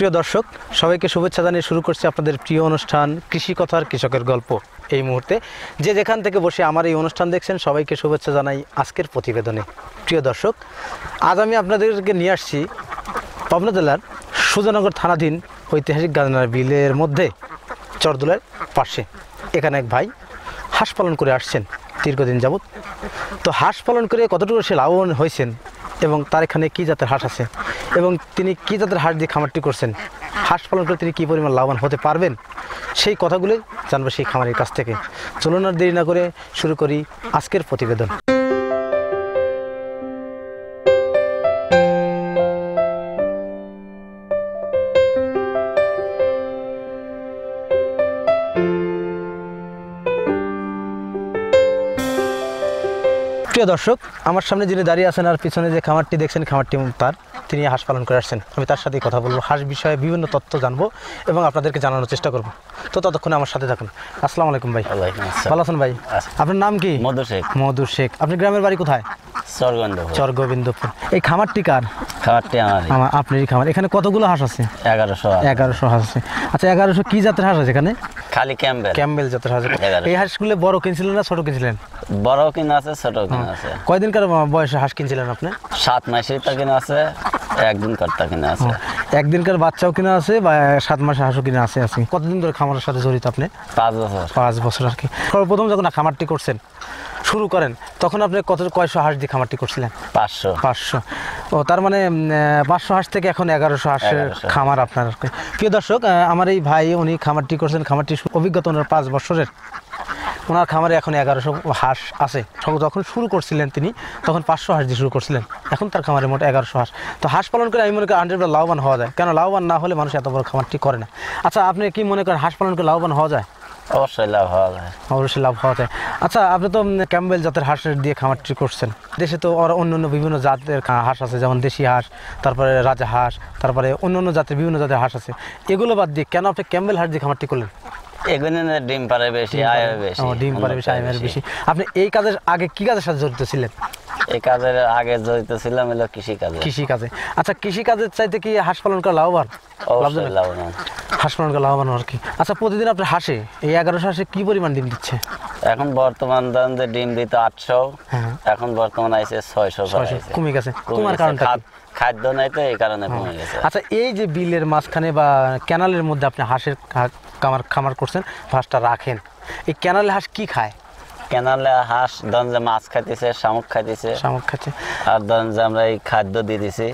প্রিয় দর্শক, সবাইকে শুভেচ্ছা জানিয়ে শুরু করছি আপনাদের প্রিয় অনুষ্ঠান কৃষি কথার কৃষকের গল্প। এই মুহূর্তে যে যেখান থেকে বসে আমার এই অনুষ্ঠান দেখছেন সবাইকে শুভেচ্ছা জানাই আজকের প্রতিবেদনে। প্রিয় দর্শক, আজ আমি আপনাদেরকে নিয়ে আসছি পাবনা জেলার সুজানগর থানাধীন ঐতিহাসিক গাজনার বিলের মধ্যে চরদুলের পাশে। এখানে এক ভাই হাঁস পালন করে আসছেন দীর্ঘদিন যাবৎ। তো হাঁস পালন করে কতটুকু সে লাভবান হয়েছেন এবং তার এখানে কী জাতের হাঁস আছে এবং তিনি কী জাতের হাঁস দিয়ে খামারটি করছেন, হাঁস পালন করে তিনি কী পরিমাণ লাভবান হতে পারবেন, সেই কথাগুলোই জানবো সেই খামারের কাছ থেকে। চলুন আর দেরি না করে শুরু করি আজকের প্রতিবেদন। প্রিয় দর্শক, আমার সামনে যিনি দাঁড়িয়ে আছেন আর পিছনে যে খামারটি দেখছেন খামারটি তার, তিনি হাঁস পালন করে আসছেন। আমি তার সাথেই কথা বলবো, হাঁস বিষয়ে বিভিন্ন তথ্য জানবো এবং আপনাদেরকে জানানোর চেষ্টা করব। তো ততক্ষণে আমার সাথে থাকুন। আসসালামু আলাইকুম ভাই। ভালো আছেন ভাই? আপনার নাম কি? মধু শেখ। মধু শেখ। আপনি গ্রামের বাড়ি কোথায়? চরগোবিন্দপুর। এই খামারটি কার? খামারটি আমার। আপনারই খামার। এখানে কতগুলো হাঁস আছে? 1100 হাঁস আছে। আচ্ছা, 1100 কি জাতের হাঁস আছে এখানে? খালি ক্যাম্বেল জাতের হাঁস। এই হাঁসগুলো বড় কিনছিলেন না ছোট কিনছিলেন? বড় কিনা আছে, ছোট কিনা আছে। কয়দিনকার বয়সে হাঁস কিনছিলেন আপনি? 7 মাসের তা কিনা আছে, একদিনকার তা কিনা আছে। একদিনকার বাচ্চাও কিনা আছে বা 7 মাসের হাঁসও কিনা আছে। কতদিন ধরে খামারের সাথে জড়িত আপনি? 5 বছর। 5 বছর আর কি। সর্বপ্রথম যখন খামারটি করছেন, শুরু করেন, তখন আপনি কয়শো হাঁস দিয়ে খামারটি করছিলেন? 500। ও, তার মানে 500 হাঁস থেকে এখন 1100 হাঁসের খামার আপনার। প্রিয় দর্শক, আমার এই ভাই উনি খামারটি করছেন, খামারটির অভিজ্ঞতা ওনার 5 বছরের। ওনার খামারে এখন 1100 হাঁস আছে। যখন শুরু করছিলেন তিনি তখন 500 হাঁস দিয়ে শুরু করছিলেন, এখন তার খামারে মোট 1100 হাঁস। তো হাঁস পালন করে আমি মনে করি 100% লাভবান হওয়া যায়। কেন লাভবান না হলে মানুষ এত বড় খামারটি করে না। আচ্ছা, আপনি কি মনে করেন হাঁস পালন করে লাভবান হওয়া যায়? অবশ্যই লাভ হওয়া যায়। অবশ্যই লাভ হওয়া যায়। আচ্ছা, আপনি তো ক্যাম্বেল জাতের হাঁসের দিয়ে খামারটি করছেন। দেশে তো অন্য বিভিন্ন জাতের হাঁস আছে, যেমন দেশি হাঁস, তারপরে রাজা হাঁস, তারপরে অন্য জাতের বিভিন্ন জাতের হাঁস আছে। এগুলো বাদ দিয়ে কেন আপনি ক্যাম্বেল হাঁস দিয়ে খামারটি করলেন? এগুলো ডিম পারে বেশি, আয় বেশি। ডিম পারে বেশি, আয় বেশি। আপনি এই কাজের আগে কি কাজের সাথে জড়িত ছিলেন? এই কাজের আগে জড়িত ছিলাম হলো কৃষিকাজে। আচ্ছা, কৃষিকাজের চাইতে কি হাঁস পালন করা লাভবান? লাভবান। হাঁস পালন করা লাভবান আর কি। আচ্ছা, প্রতিদিন আপনার হাঁসে এই 1100 হাঁসে কি পরিমাণ ডিম দিচ্ছে? এখন বর্তমান দাম যে ডিম দিত 800, এখন বর্তমান আইছে 600। কমে গেছে। কমার কারণটা কি? খাদ্য নাই তো, এই কারণে কমে গেছে। আচ্ছা, এই যে বিলের মাঝখানে বা ক্যানালের মধ্যে আপনি হাঁসের খামার করছেন, হাঁসটা রাখেন, এই ক্যানালে হাঁস কি খায়? ক্যানালে হাঁস ধরেন যে মাছ খাইতেছে, শামুক খাইতেছে, আর ধরেন যে আমরা এই খাদ্য দিয়ে দিছি।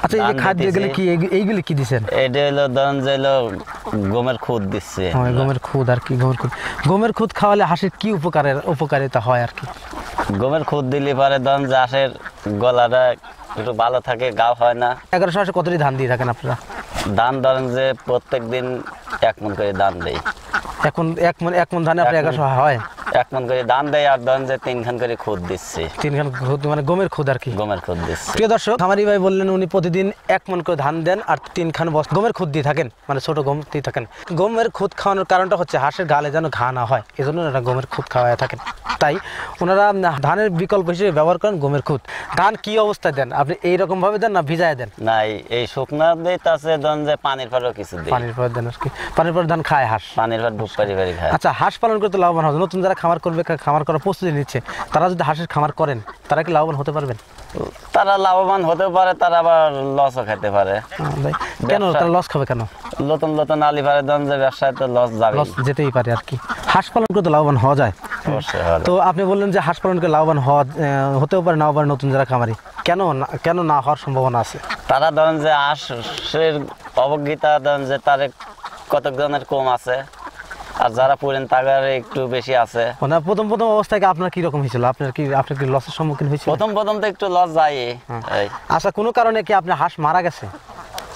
আচ্ছা, এই যে খাদ্য এগুলো কি, এইগুলি কি দিচ্ছেন? এটা হলো ধরেন যে গমের খুদ দিচ্ছে। গমের খুদ আর কি। গমের খুদ খাওয়ালে হাঁসের কি উপকারিতা হয় আর কি? গমের খুদ দিলে পারে ধরেন যে হাঁসের গলাটা একটু ভালো থাকে, গাও হয় না। 1100 হাঁসে কতটি ধান দিয়ে থাকেন আপনারা? ধান ধরেন যে প্রত্যেক দিন 1 মণ করে ধান দেই। এখন 1 মণ ধানে আপনি 1100 হয়? 1 মণ করে ধান দেয়, আর ধরেন যে 3 খান করে খুদ দিচ্ছে। 3 খান খুদ মানে গমের খুদ আর কি? গমের খুদ দিচ্ছে। প্রিয় দর্শক, খামারি ভাই বললেন উনি প্রতিদিন 1 মণ করে ধান দেন আর 3 খান গমের খুদ দিয়ে থাকেন, মানে ছোট গম দিয়ে থাকেন। গমের খুদ খাওয়ানোর কারণটা হচ্ছে হাঁসের গালে যেন ঘা না হয়, এই জন্য ওনারা গমের খুদ খাওয়ায় থাকেন। তাই ওনারা ধানের বিকল্প হিসেবে ব্যবহার করেন গমের খুদ। ধান কি অবস্থায় দেন আপনি? এইরকম ভাবে দেন না ভিজায় দেন? না, এই শুকনা দেই, তাছে ধরেন যে পানির পরেও কিছু দেই। পানির পর দেন আর কি। পানির পর ধান খায় হাঁস? পানির পর ডুব পারি খায়। আচ্ছা, হাঁস পালন করতে লাভবান হবে। নতুন যারা খামার করবে, খামার করার প্রস্তুতি নিচ্ছে, তারা যদি হাঁসের খামার করেন, তারা কি লাভবান হতে পারবেন? তারা লাভবান হতে পারে, তারা আবার লসও খেতে পারে। কেন তারা লস খাবে কেন? নতুন আলি পারে ধরেন যে ব্যবসায় তো লস যাবে, লস যেতেই পারে আর কি। হাঁস পালন করতে লাভবান হওয়া যায়। তো আপনি বললেন যে হাঁস পালন করে লাভবান হতেও পারে, নাও পারে নতুন যারা খামারি। কেন না হওয়ার সম্ভাবনা আছে? তারা ধরেন যে হাঁসের অবজ্ঞতা ধরেন যে তার কতজনের কম আছে, আর যারা পুরেন তাদের একটু বেশি আছে। মানে প্রথম অবস্থায় আপনার কি রকম হয়েছিল? আপনার কি লসের সম্মুখীন হয়েছিল? প্রথম তো একটু লস যায়। আচ্ছা, কোনো কারণে কি আপনার হাঁস মারা গেছে?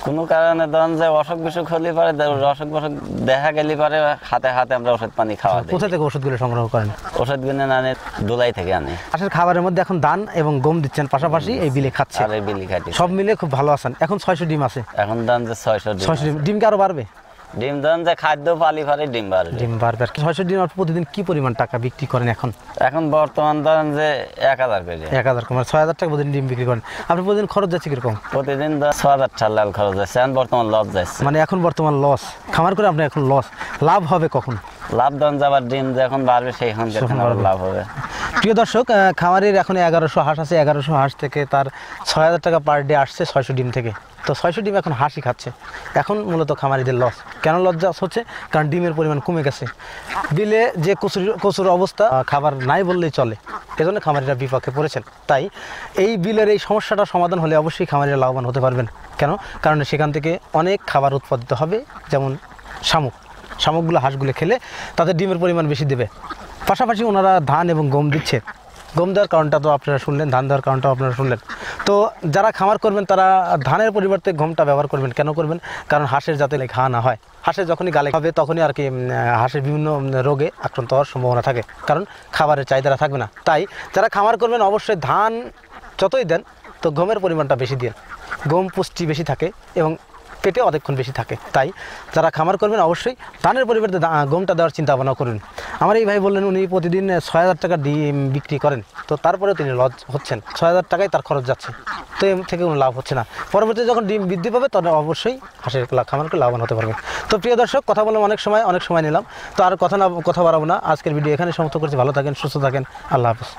কোনো কারণে ধরেন যে অসুখ বিসুখ হলে পারে, অসুখ বসুখ দেখা গেলে পারে, হাতে আমরা ওষুধ পানি খাওয়া দিই। কোথা থেকে ওষুধগুলো সংগ্রহ করেন? ওষুধগুলো আনে দোলাই থেকে আনি। হাঁসের খাবারের মধ্যে এখন ধান এবং গম দিচ্ছেন, পাশাপাশি এই বিলে খাচ্ছে। আর এই বিলি খাচ্ছি, সব মিলে খুব ভালো আছেন। এখন 600 ডিম আছে। এখন ধান যে 600 ডিম কি আরো বাড়বে? ডিম দেন যে খাদ্য পালি ফালি ডিম বাড়বে। ডিম বাড়বে। আর 600 ডিম আপনি প্রতিদিন কি পরিমাণ টাকা বিক্রি করেন এখন? এখন বর্তমান ধরেন যে 1000 করে। 1000, মানে 6000 টাকা প্রতিদিন ডিম বিক্রি করেন। আপনি প্রতিদিন খরচ যাচ্ছে কিরকম? প্রতিদিন 6000 টাকা লাল খরচ যাচ্ছে, এখন বর্তমান লস যাচ্ছে। মানে এখন বর্তমান লস, খামার করে আপনি এখন লস, লাভ হবে কখন? লাভ দেন যাবার ডিম যখন বাড়বে সেইখান থেকে লাভ হবে। প্রিয় দর্শক, খামারের এখন 1100 হাঁস আছে। 1100 হাঁস থেকে তার 6000 টাকা পার ডে আসছে 600 ডিম থেকে। তো 600 ডিম এখন হাঁসই খাচ্ছে। এখন মূলত খামারিদের লস। কেন লস হচ্ছে? কারণ ডিমের পরিমাণ কমে গেছে। বিলে যে কচুর অবস্থা, খাবার নাই বললেই চলে। এজন্য খামারিরা বিপাকে পড়েছেন। তাই এই বিলের এই সমস্যাটা সমাধান হলে অবশ্যই খামারিরা লাভবান হতে পারবেন। কেন? কারণ সেখান থেকে অনেক খাবার উৎপাদিত হবে, যেমন শামুকগুলো হাঁসগুলো খেলে তাদের ডিমের পরিমাণ বেশি দেবে। পাশাপাশি ওনারা ধান এবং গম দিচ্ছে। গম দেওয়ার কারণটা তো আপনারা শুনলেন, ধান দেওয়ার কারণটাও আপনারা শুনলেন। তো যারা খামার করবেন তারা ধানের পরিবর্তে গমটা ব্যবহার করবেন। কেন করবেন? কারণ হাঁসের যাতে ঘা না হয়। হাঁসের যখনই গালে হবে তখনই আর কি হাঁসের বিভিন্ন রোগে আক্রান্ত হওয়ার সম্ভাবনা থাকে, কারণ খাবারের চাহিদা থাকবে না। তাই যারা খামার করবেন অবশ্যই ধান যতই দেন তো গমের পরিমাণটা বেশি দিন। গম পুষ্টি বেশি থাকে এবং পেটে অনেকক্ষণ বেশি থাকে। তাই যারা খামার করবেন অবশ্যই ধানের পরিবর্তে গমটা দেওয়ার চিন্তা ভাবনা করুন। আমার এই ভাই বললেন উনি প্রতিদিন 6000 টাকা ডিম বিক্রি করেন, তো তারপরেও তিনি লস হচ্ছেন। 6000 টাকায় তার খরচ যাচ্ছে, তো এর থেকে কোনো লাভ হচ্ছে না। পরবর্তীতে যখন ডিম বৃদ্ধি পাবে তখন অবশ্যই হাঁসের খামার করে লাভবান হতে পারবে। তো প্রিয় দর্শক, কথা বললাম অনেক সময় নিলাম, তো আর কথা বাড়াবো না। আজকের ভিডিও এখানে সমাপ্ত করছি। ভালো থাকেন, সুস্থ থাকেন, আল্লাহ হাফেজ।